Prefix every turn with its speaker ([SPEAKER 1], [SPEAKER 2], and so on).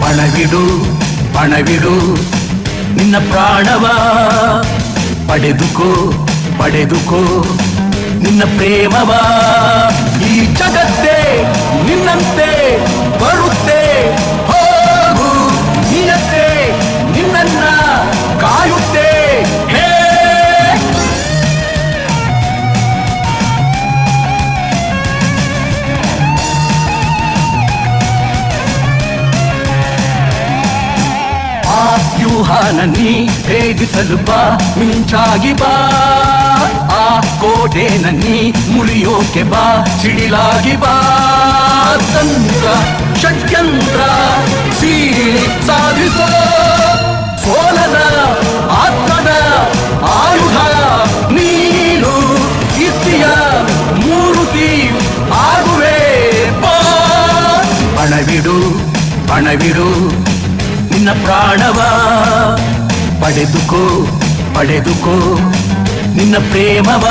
[SPEAKER 1] ಪಣವಿಡು ಪಣವಿಡು ನಿನ್ನ ಪ್ರಾಣವ ಪಡೆದುಕೋ ಪಡೆದುಕೋ ನಿನ್ನ ಪ್ರೇಮವ ಈ ಜಗತ್ತೇ ನಿನ್ನಂತೆ ಬರುತ್ತೆ ಹೋಗು ನಿನ್ನಂತೆ ನಿನ್ನನ್ನ ಕಾಯುತ್ತೆ ಹೇ ವ್ಯೂಹಾನ ನೀ ಭೇದಿಸಲು ಬಾ ಮಿಂಚಾಗಿ ಬಾ ಆ ಕೋಟೆನ ನೀ ಮುರಿಯೋಕೆ ಬಾ ಸಿಡಿಲಾಗಿ ಬಾ ತಂತ್ರ ಷಡ್ಯಂತ್ರ ಸೀಳಿ ಸಾಧಿಸೋ ಸೋಲದ ಆತ್ಮದ ಆಯುಧ ನೀನು ಕೀರ್ತಿಯ ಮೂರುತಿ ಆಗುವೆ ಬಾ ಪಣವಿಡು ಪಣವಿಡು ನಿನ್ನ ಪ್ರಾಣವ ಪಡೆದುಕೋ ಪಡೆದುಕೋ ನಿನ್ನ ಪ್ರೇಮವ